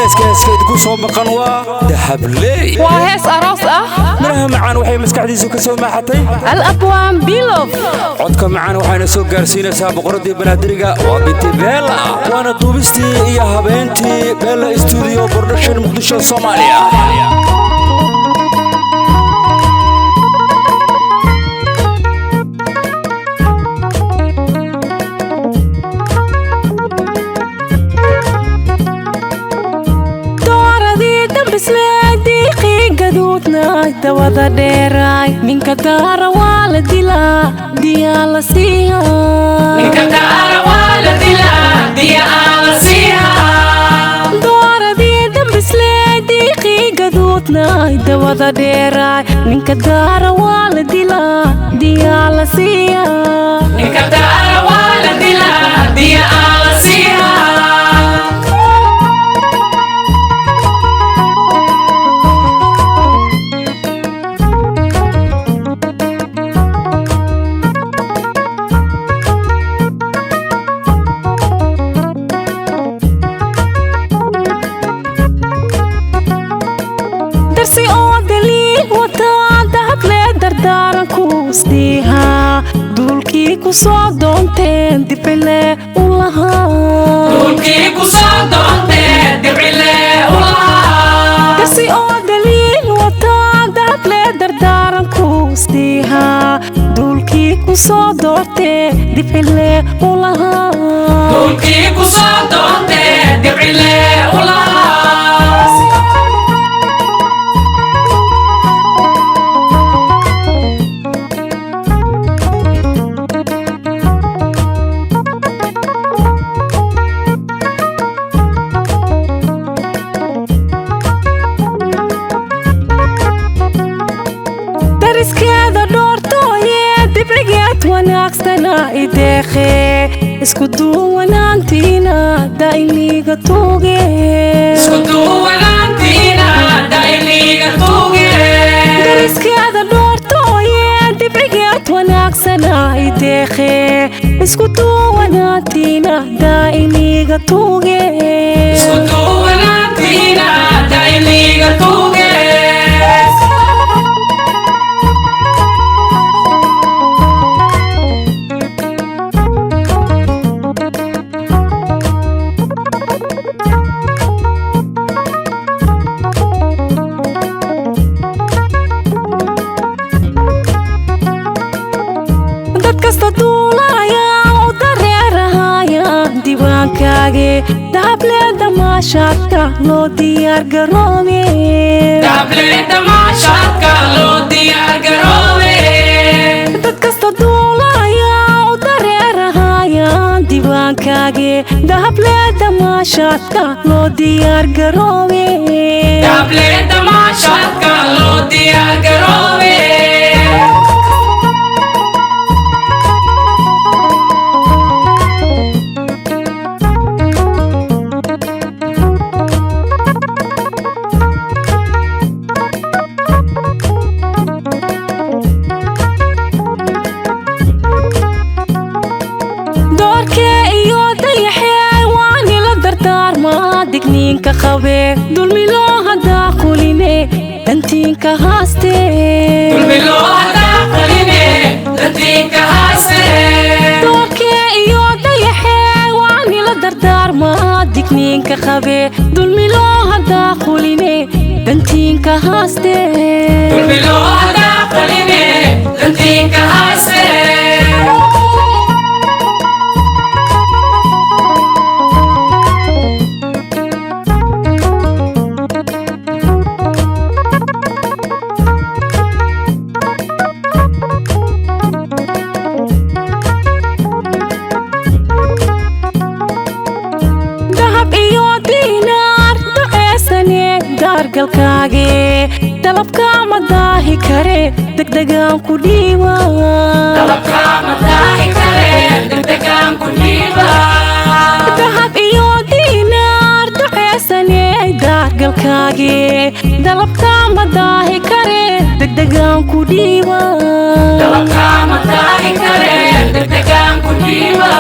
heeskeed ku soo maqan waa dahabley waa hees aroos ah maraha macaan waxay maskaxdiisu ka soo maaxatay al-abwaan bilow codka macaan waxayna soo gaarsiinaysaa boqoradii banaadiriga waa binti beela waana duubistii iyo habeentii beela studio production muqdisho Soomaaliya dawada dheeray ninka daara waa la dilaa diyaa la siiyaa ninka daara waa la dilaa diyaa la siiyaa dooradii dambislee diiqii gaduudnay dawada dheeray ninka daara waa la dilaa diyaa la siiyaa ninka daara waa la dilaa diyaa la siiyaa dulkii ku soo doonteen dibcile u lahaa dulkii ku soo doonteen dibcile u lahaa darsi oo daliil wataa dahable dardaaranku siihaa dulkii ku soo doorteen dibcile u lahaa dulkii ku soo doonteen dibcile u lahaa isku duwanaantiina daa'imiga tuuge isku duwanaantiina daa'imiga tuuge dariskeeda dhoortooye dibcigeed wanaagsana ideekhe isku duwanaantiina daa'imiga tuuge isku duwanaantiina daa'imiga tuuge dahableda maashaadka loo diyaar garoobe dahableda maashaadka loo diyaar garoobe dad kasta duulaya u dareerahaya diiwaankaage dahableda maashaadka loo diyaar garoobe dahableda maashaadka loo diyaar garoobe digniinka qabe dulmi loo hadaa quline dantiinka haaste dulmi loo hadaa quline dantiinka haaste doorkee iyo dayaxee waani la dardaarma digniinka qabe dulmi loo hadaa quline dantiinka haaste dulmi loo hadaa quline dantiinka haaste dalabka ma daahi kare degdegaan ku dhiiba dalabka ma daahi kare degdegaan ku dhiiba dahab iyo diinaar duceysane daargalkaage dalabka ma daahi kare degdegaan ku dhiiba dalabka ma daahi kare degdegaan ku dhiiba